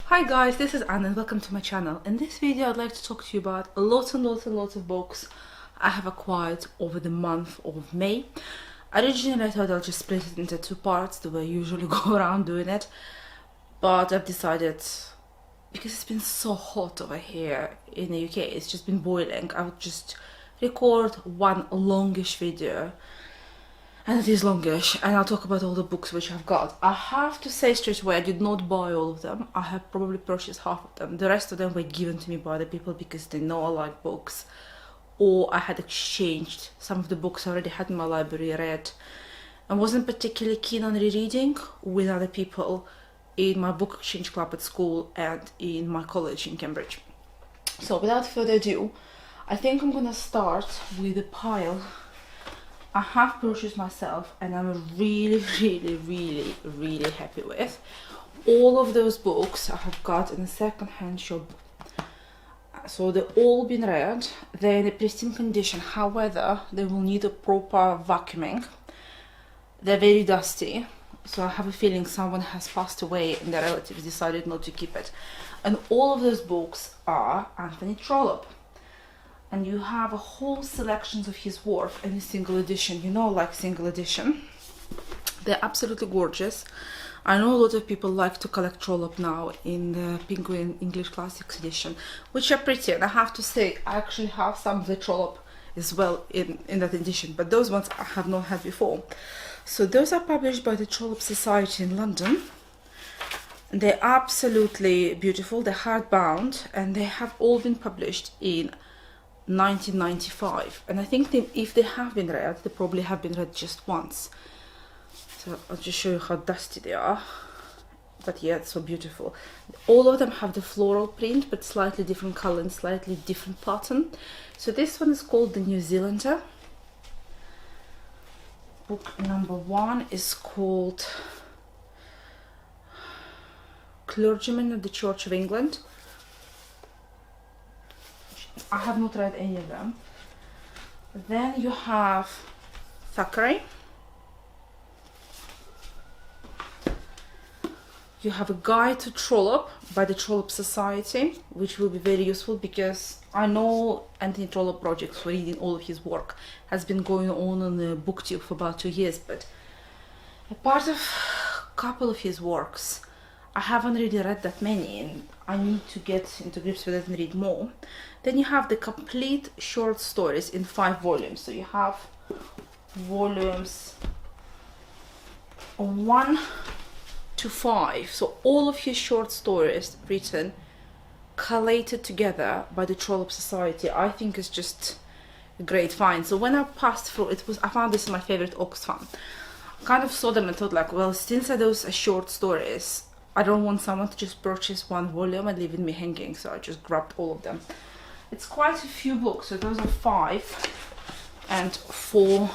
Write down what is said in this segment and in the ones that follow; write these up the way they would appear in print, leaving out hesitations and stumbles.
Hi guys, this is Anna and welcome to my channel. In this video I'd like to talk to you about lots of books I have acquired over the month of May. Originally I thought I'll just split it into two parts the way I usually go around doing it, but I've decided, because it's been so hot over here in the UK, it's just been boiling, I would just record one longish video. And it is longish, and I'll talk about all the books which I've got. I have to say straight away, I did not buy all of them. I have probably purchased half of them. The rest of them were given to me by the people because they know I like books. Or I had exchanged some of the books I already had in my library read. And wasn't particularly keen on rereading with other people in my book exchange club at school and in my college in Cambridge. So without further ado, I think I'm gonna start with a pile I have purchased myself and I'm really happy with. All of those books I have got in a second-hand shop, so they've all been read. They're in a pristine condition, however they will need a proper vacuuming. They're very dusty, so I have a feeling someone has passed away and their relatives decided not to keep it. And all of those books are Anthony Trollope. And you have a whole selections of his work in a single edition. You know, like single edition. They're absolutely gorgeous. I know a lot of people like to collect Trollope now in the Penguin English Classics edition, which are pretty. And I have to say, I actually have some of the Trollope as well in that edition, but those ones I have not had before. So those are published by the Trollope Society in London. They're absolutely beautiful. They're hardbound, and they have all been published in 1995, and I think if they have been read, they probably have been read just once. So I'll just show you how dusty they are, but yeah, it's so beautiful. All of them have the floral print, but slightly different color and slightly different pattern. So this one is called The New Zealander. Book number 1 is called Clergyman of the Church of England. I have not read any of them. Then you have Thackeray. You have a Guide to Trollope by the Trollope Society, which will be very useful because I know Anthony Trollope project for reading all of his work has been going on the booktube for about 2 years, but a part of a couple of his works I haven't really read that many, and I need to get into grips with it and read more. Then you have the complete short stories in 5 volumes. So you have volumes 1 to 5. So all of his short stories written, collated together by the Trollope Society, I think is just a great find. So when I passed through, I found this my favorite Oxfam. I kind of saw them and thought like, well, since those are short stories, I don't want someone to just purchase 1 volume and leave me hanging, so I just grabbed all of them. It's quite a few books, so those are 5 and 4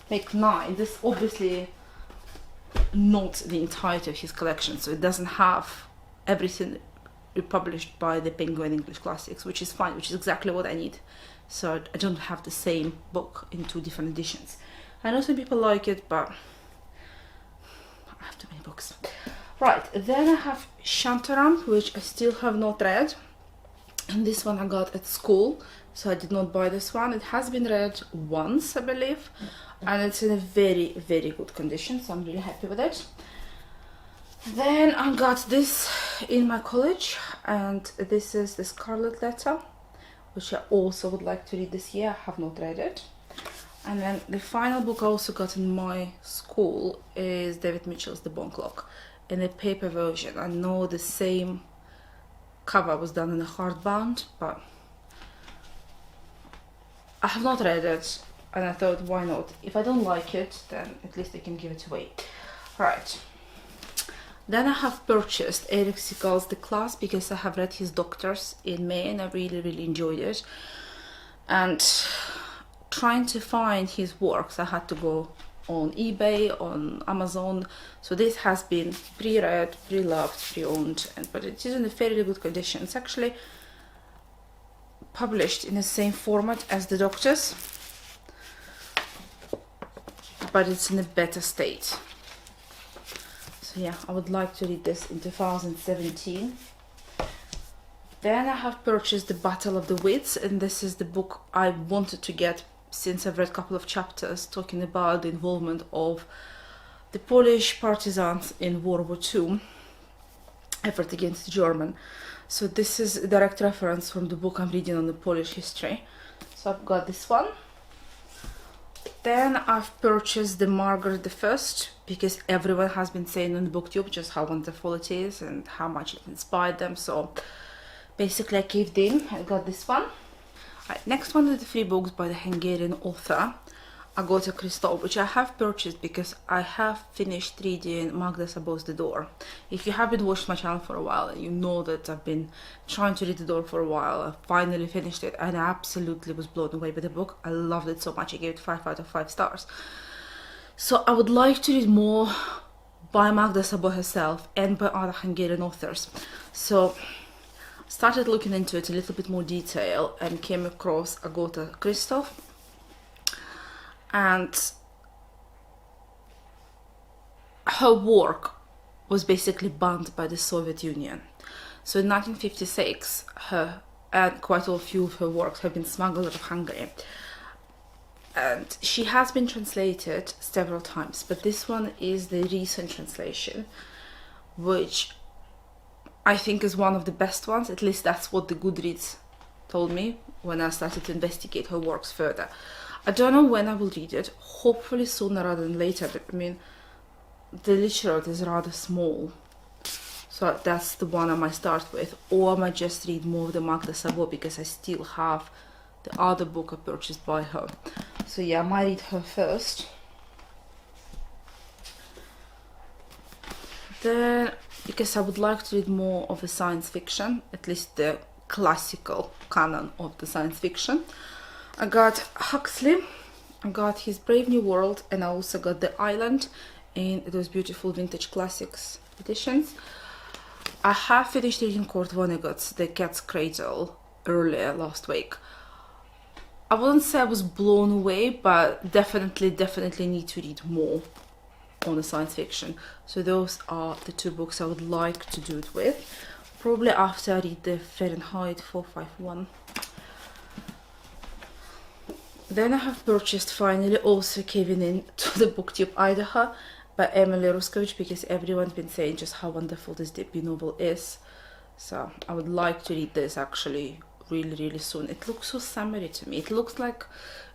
make 9. This obviously not the entirety of his collection, so it doesn't have everything republished by the Penguin English Classics, which is fine, which is exactly what I need. So I don't have the same book in 2 different editions. I know some people like it, but I have too many books. Right, then I have Shantaram, which I still have not read, and this one I got at school, so I did not buy this one. It has been read once, I believe, and it's in a very good condition, so I'm really happy with it. Then I got this in my college, and this is The Scarlet Letter, which I also would like to read this year. I have not read it. And then the final book I also got in my school is David Mitchell's The Bone Clock, in a paper version. I know the same cover was done in a hardbound, but I have not read it, and I thought, why not? If I don't like it, then at least I can give it away. Right. Then I have purchased Eric Segal's The Class because I have read his Doctors in May and I really enjoyed it. And trying to find his works, I had to go on eBay, on Amazon. So this has been pre-read, pre-loved, pre-owned, but it is in a fairly good condition. It's actually published in the same format as the Doctors, but it's in a better state. So yeah, I would like to read this in 2017. Then I have purchased The Battle of the Wits, and this is the book I wanted to get since I've read a couple of chapters talking about the involvement of the Polish partisans in World War II, effort against the German. So this is a direct reference from the book I'm reading on the Polish history. So I've got this one. Then I've purchased the Margaret I, because everyone has been saying on the booktube just how wonderful it is and how much it inspired them. So basically I caved in. I got this one. Right, next one is the 3 books by the Hungarian author Agota Christoph, which I have purchased because I have finished reading Magda Szabó's The Door. If you haven't watched my channel for a while, you know that I've been trying to read The Door for a while. I finally finished it and I absolutely was blown away by the book. I loved it so much. I gave it 5 out of 5 stars. So I would like to read more by Magda Szabó herself and by other Hungarian authors. So started looking into it a little bit more detail and came across Agota Christoph. And her work was basically banned by the Soviet Union. So in 1956, her and quite a few of her works have been smuggled out of Hungary. And she has been translated several times, but this one is the recent translation, which I think is one of the best ones. At least that's what the Goodreads told me when I started to investigate her works further. I don't know when I will read it, hopefully sooner rather than later, but I mean, the literature is rather small, so that's the one I might start with, or I might just read more of the Magda Szabó because I still have the other book I purchased by her. So yeah, I might read her first. Then, because I would like to read more of the science fiction, at least the classical canon of the science fiction, I got Huxley, I got his Brave New World, and I also got The Island in those beautiful vintage classics editions. I have finished reading Kurt Vonnegut's The Cat's Cradle earlier last week. I wouldn't say I was blown away, but definitely need to read more on the science fiction. So those are the 2 books I would like to do it with, probably after I read the Fahrenheit 451. Then I have purchased, finally, also caving in to the booktube Idaho by Emily Ruskovich, because everyone's been saying just how wonderful this debut novel is. So I would like to read this actually really soon. It looks so summery to me. It looks like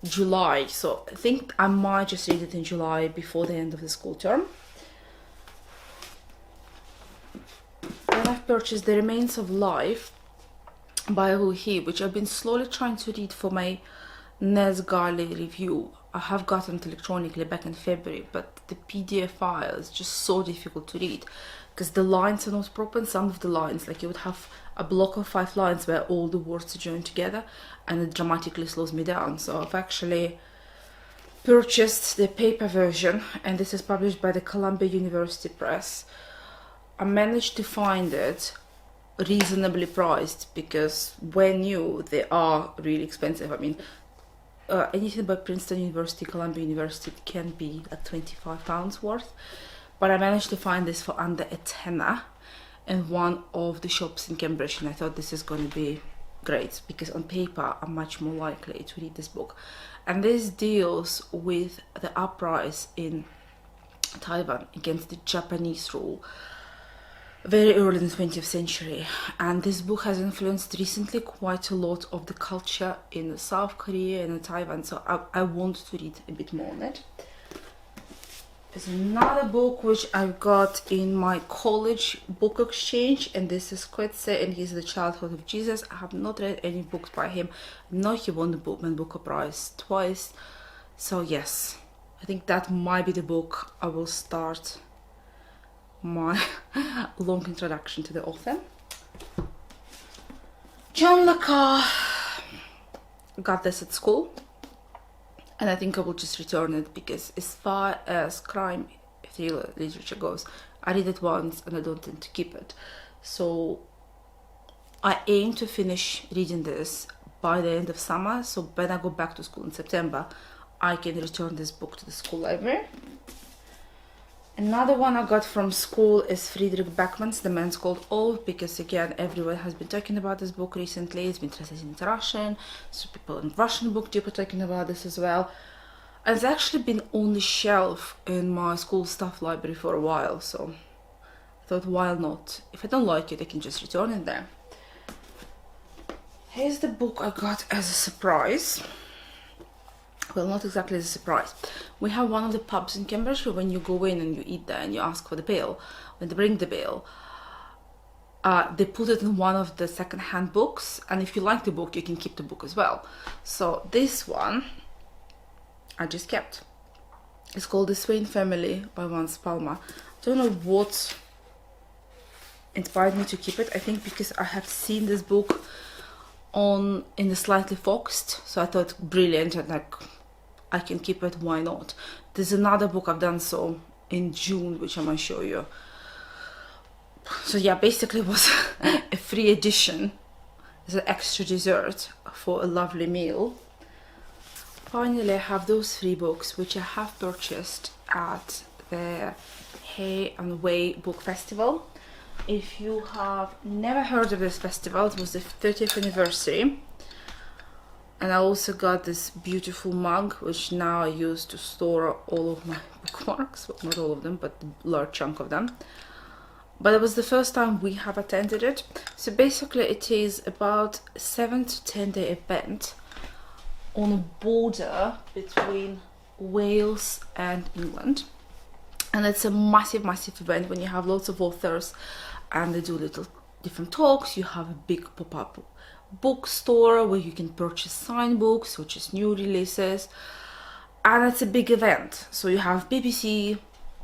July, so I think I might just read it in July before the end of the school term. Then I've purchased The Remains of Life by Hu He, which I've been slowly trying to read for my Nesgale review. I have gotten it electronically back in February, but the PDF file is just so difficult to read because the lines are not proper, and some of the lines, like you would have a block of 5 lines where all the words are joined together, and it dramatically slows me down. So I've actually purchased the paper version, and this is published by the Columbia University Press. I managed to find it reasonably priced because when new, they are really expensive. I mean, anything by Princeton University, Columbia University can be like £25 worth, but I managed to find this for under a tenner in one of the shops in Cambridge, and I thought this is going to be great because on paper I'm much more likely to read this book. And this deals with the uprising in Taiwan against the Japanese rule very early in the 20th century, and this book has influenced recently quite a lot of the culture in South Korea and in Taiwan, so I want to read a bit more on it. There's another book which I've got in my college book exchange, and this is Coetzee and He's the Childhood of Jesus. I have not read any books by him. I know he won the Bookman Booker Prize twice, so yes, I think that might be the book I will start my long introduction to the author. John le Carre, got this at school, and I think I will just return it because as far as crime thriller literature goes, I read it once and I don't tend to keep it. So I aim to finish reading this by the end of summer, so when I go back to school in September, I can return this book to the school library. Another one I got from school is Friedrich Beckmann's The Man's Called Old, because again, everyone has been talking about this book recently. It's been translated into Russian, so people in Russian BookTube are talking about this as well. And it's actually been on the shelf in my school staff library for a while, so I thought, why not? If I don't like it, I can just return it there. Here's the book I got as a surprise. Well, not exactly as a surprise. We have one of the pubs in Cambridge where when you go in and you eat there and you ask for the bill, when they bring the bill, they put it in one of the second-hand books, and if you like the book, you can keep the book as well. So this one I just kept. It's called The Swain Family by Vance Palmer. I don't know what inspired me to keep it. I think because I have seen this book in the Slightly Foxed, so I thought brilliant, and like, I can keep it, why not? There's another book I've done so in June, which I might show you. So yeah, basically it was a free edition. It's an extra dessert for a lovely meal. Finally, I have those 3 books which I have purchased at the Hay and Way Book Festival. If you have never heard of this festival, it was the 30th anniversary. And I also got this beautiful mug, which now I use to store all of my bookmarks. Well, not all of them, but a large chunk of them. But it was the first time we have attended it. So basically it is about a 7 to 10 day event on a border between Wales and England. And it's a massive, massive event when you have lots of authors and they do little different talks. You have a big pop-up bookstore where you can purchase signed books, which is new releases, and it's a big event. So you have BBC,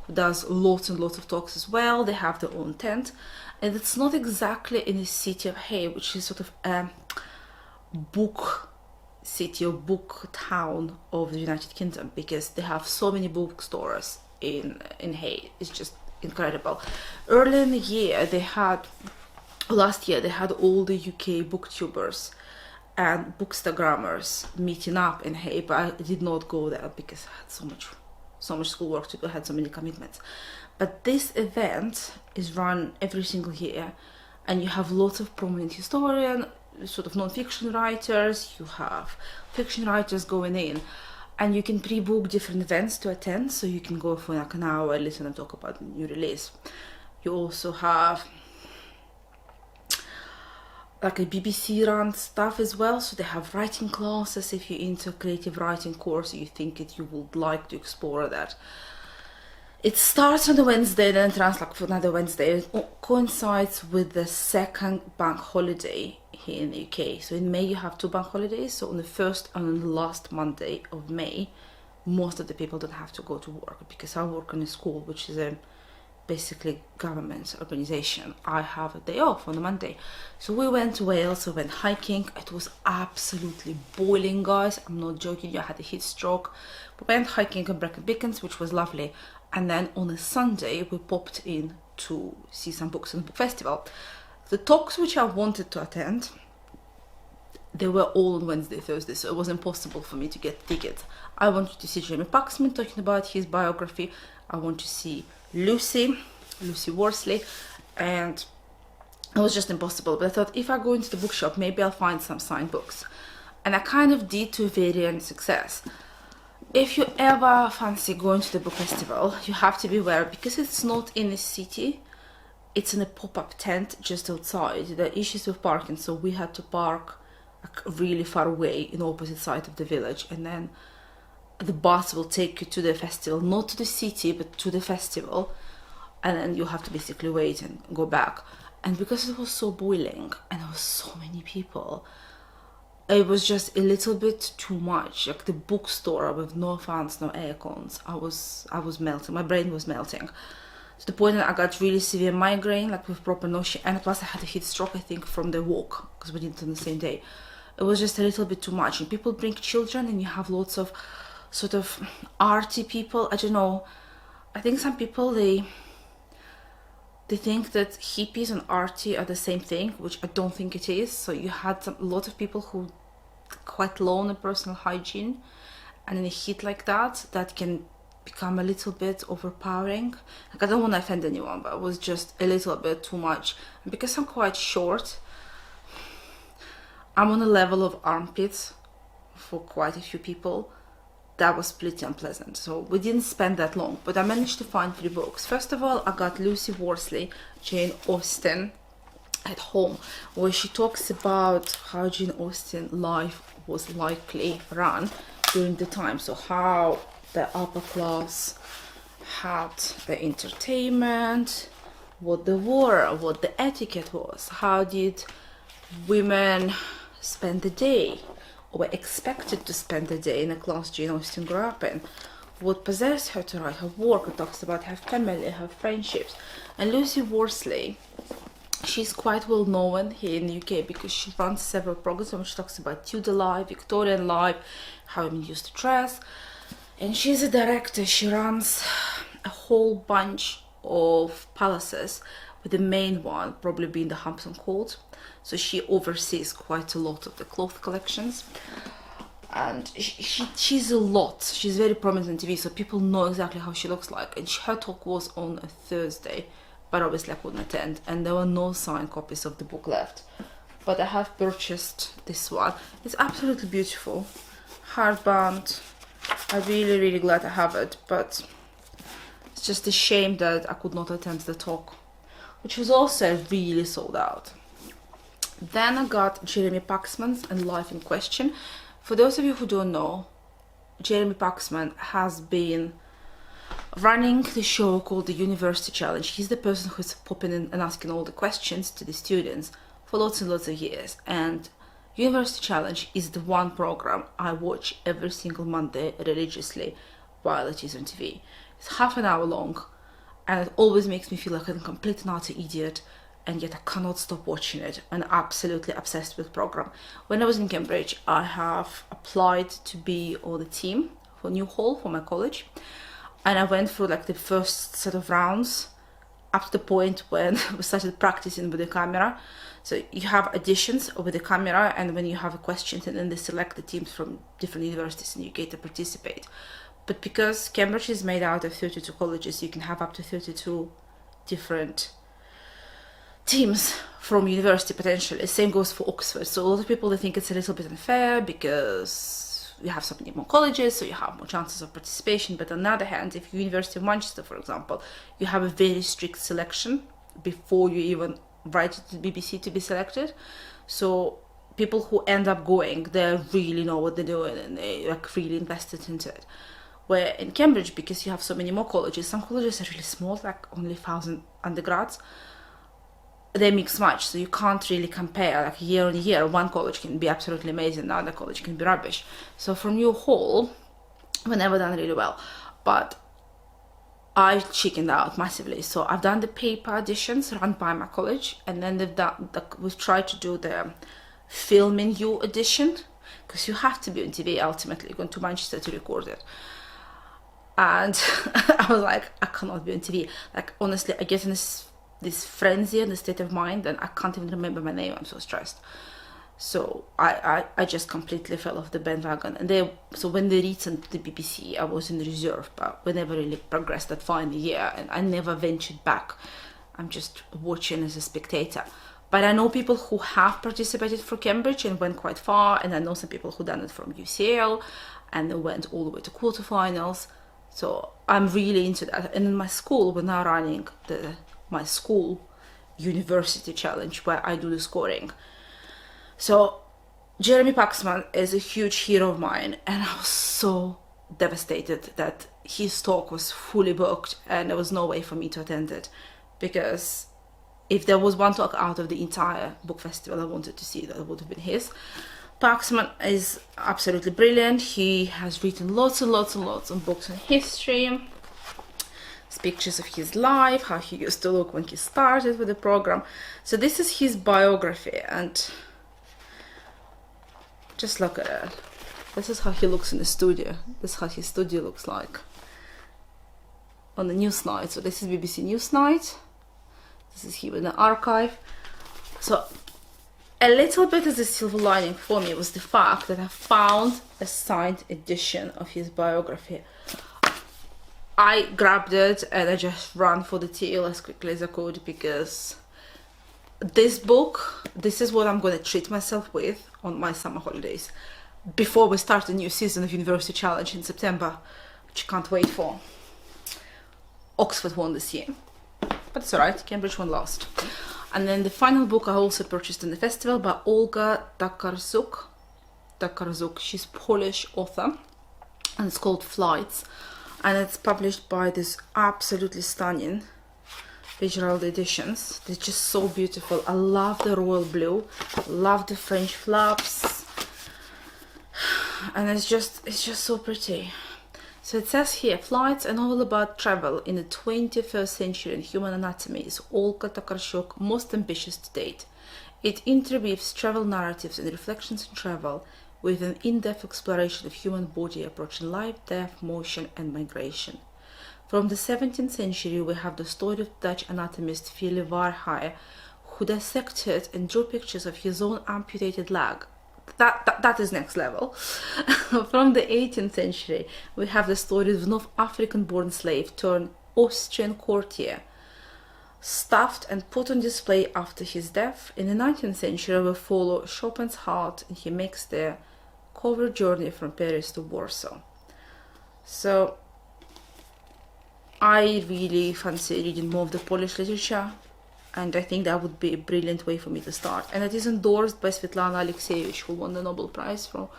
who does lots and lots of talks as well. They have their own tent, and it's not exactly in the city of Hay, which is sort of a book city or book town of the United Kingdom, because they have so many bookstores in Hay. It's just incredible. Early in the year last year they had all the UK booktubers and bookstagrammers meeting up in Hay, but I did not go there because I had so much schoolwork to do. I had so many commitments. But this event is run every single year, and you have lots of prominent historians, sort of non-fiction writers, you have fiction writers going in, and you can pre-book different events to attend, so you can go for like an hour, listen and talk about the new release. You also have like a BBC run stuff as well, so they have writing classes if you're into a creative writing course, you think that you would like to explore that. It starts on the Wednesday, then it runs like for another Wednesday. It coincides with the second bank holiday here in the UK. So in May you have 2 bank holidays, so on the first and on the last Monday of May, most of the people don't have to go to work, because I work in a school which is a basically government organization. I have a day off on a Monday. So we went to Wales, we went hiking. It was absolutely boiling, guys. I'm not joking, I had a heat stroke. We went hiking on Brecon Beacons, which was lovely. And then on a Sunday, we popped in to see some books in the book festival. The talks which I wanted to attend, they were all on Wednesday, Thursday, so it was impossible for me to get tickets. I wanted to see Jeremy Paxman talking about his biography. I want to see Lucy Worsley, and it was just impossible. But I thought, if I go into the bookshop, maybe I'll find some signed books. And I kind of did, to varying success. If you ever fancy going to the book festival, you have to be aware, because it's not in the city, it's in a pop-up tent just outside. There are issues with parking, so we had to park like really far away in the opposite side of the village, and then the bus will take you to the festival, not to the city but to the festival, and then you have to basically wait and go back. And because it was so boiling and there was so many people, it was just a little bit too much. Like the bookstore with no fans, no air cons, I was melting. My brain was melting to the point that I got really severe migraine, like with proper nausea, and plus I had a heat stroke, I think, from the walk, because we did it on the same day. It was just a little bit too much. And people bring children, and you have lots of sort of arty people. I don't know, I think some people they think that hippies and arty are the same thing, which I don't think it is. So you had a lot of people who quite low on personal hygiene, and in a heat like that can become a little bit overpowering. Like, I don't want to offend anyone, but it was just a little bit too much. And because I'm quite short, I'm on a level of armpits for quite a few people. That was pretty unpleasant. So we didn't spend that long, but I managed to find 3 books. First of all, I got Lucy Worsley, Jane Austen at Home, where she talks about how Jane Austen's life was likely run during the time. So how the upper class had the entertainment, what the war, what the etiquette was, how did women spend the day, or were expected to spend the day in a class Jane Austen grew up in, what possessed her to write her work. It talks about her family, her friendships. And Lucy Worsley, she's quite well known here in the UK because she runs several programs which talks about Tudor life, Victorian life, how women used to dress. And she's a director. She runs a whole bunch of palaces, with the main one probably being the Hampton Court. So she oversees quite a lot of the cloth collections. And she's a lot. She's very prominent on TV, so people know exactly how she looks like. And her talk was on a Thursday, but obviously I couldn't attend. And there were no signed copies of the book left. But I have purchased this one. It's absolutely beautiful. Hardbound. I'm really, really glad I have it, but it's just a shame that I could not attend the talk, which was also really sold out. Then I got Jeremy Paxman's And Life in Question. For those of you who don't know, Jeremy Paxman has been running the show called the University Challenge. He's the person who's popping in and asking all the questions to the students for lots and lots of years. And University Challenge is the one program I watch every single Monday religiously while it is on TV. It's half an hour long, and it always makes me feel like a complete and utter idiot, and yet I cannot stop watching it. I'm absolutely obsessed with the program. When I was in Cambridge, I have applied to be on the team for New Hall for my college, and I went through like the first set of rounds up to the point when we started practicing with the camera. So you have auditions with the camera, and when you have a question, and then they select the teams from different universities in the UK to participate. But because Cambridge is made out of 32 colleges, you can have up to 32 different teams from university potentially. Same goes for Oxford. So a lot of people, they think it's a little bit unfair because you have so many more colleges, so you have more chances of participation. But on the other hand, if you're University of Manchester, for example, you have a very strict selection before you even write to the BBC to be selected. So people who end up going, they really know what they're doing and they like really invested into it. Where in Cambridge, because you have so many more colleges, some colleges are really small, like only 1,000 undergrads, they mix match, so you can't really compare. Like year on year, one college can be absolutely amazing, the other college can be rubbish. So from New Hall, we never done really well, but I chickened out massively. So I've done the paper auditions run by my college, and then we've tried to do the filming you audition, because you have to be on TV ultimately, going to Manchester to record it. And I was like, I cannot be on TV. Like honestly, I get in this frenzy and the state of mind, and I can't even remember my name. I'm so stressed. So I just completely fell off the bandwagon. And so when they returned to the BBC, I was in reserve, but we never really progressed that far in the year, and I never ventured back. I'm just watching as a spectator. But I know people who have participated for Cambridge and went quite far, and I know some people who done it from UCL and they went all the way to quarterfinals. So I'm really into that. And in my school, we're now running my school University Challenge, where I do the scoring. So Jeremy Paxman is a huge hero of mine, and I was so devastated that his talk was fully booked and there was no way for me to attend it, because if there was one talk out of the entire book festival I wanted to see, that would have been his. Paxman is absolutely brilliant. He has written lots and lots and lots of books on history, pictures of his life, how he used to look when he started with the program. So this is his biography, and just look at it. This is how he looks in the studio. This is how his studio looks like on the Newsnight. So this is BBC Newsnight. This is him in the archive. So a little bit of the silver lining for me was the fact that I found a signed edition of his biography. I grabbed it and I just ran for the till as quickly as I could, because this book, this is what I'm going to treat myself with on my summer holidays before we start a new season of University Challenge in September, which I can't wait for. Oxford won this year, but it's alright, Cambridge won last. And then the final book I also purchased in the festival by Olga Tokarczuk. She's Polish author, and it's called Flights, and it's published by this absolutely stunning Fitzgerald editions. They're just so beautiful. I love the royal blue, love the French flaps, and it's just so pretty. So it says here, Flights, a novel about travel in the 21st century and human anatomy, is Olga Tokarczuk's most ambitious to date. It interweaves travel narratives and reflections on travel with an in-depth exploration of human body approaching life, death, motion and migration. From the 17th century, we have the story of Dutch anatomist Philip Warhaar, who dissected and drew pictures of his own amputated leg. That is next level. From the 18th century, we have the story of North African-born slave turned Austrian courtier, stuffed and put on display after his death. In the 19th century, we follow Chopin's heart, and he makes the cover journey from Paris to Warsaw. So I really fancy reading more of the Polish literature, and I think that would be a brilliant way for me to start. And it is endorsed by Svetlana Alexievich, who won the Nobel Prize for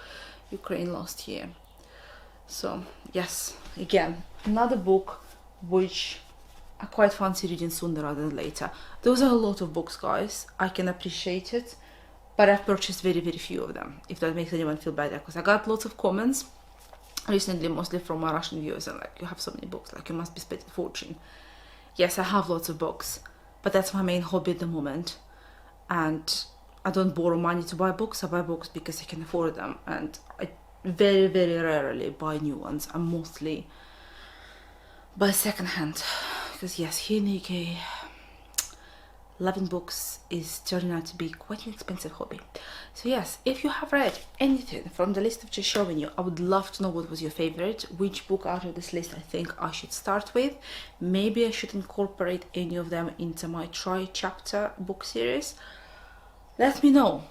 Ukraine last year. So yes, again, another book which I quite fancy reading sooner rather than later. Those are a lot of books, guys. I can appreciate it, but I've purchased very few of them, if that makes anyone feel better, because I got lots of comments recently, mostly from my Russian viewers, and like, you have so many books, like you must be spending a fortune. Yes, I have lots of books, but that's my main hobby at the moment, and I don't borrow money to buy books. I buy books because I can afford them, and I very rarely buy new ones. I mostly buy secondhand, because yes, here in the UK, loving books is turning out to be quite an expensive hobby. So yes, if you have read anything from the list I've just shown you, I would love to know what was your favorite, which book out of this list I think I should start with. Maybe I should incorporate any of them into my tri-chapter book series. Let me know,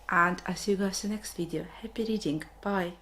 and I'll see you guys in the next video. Happy reading, bye.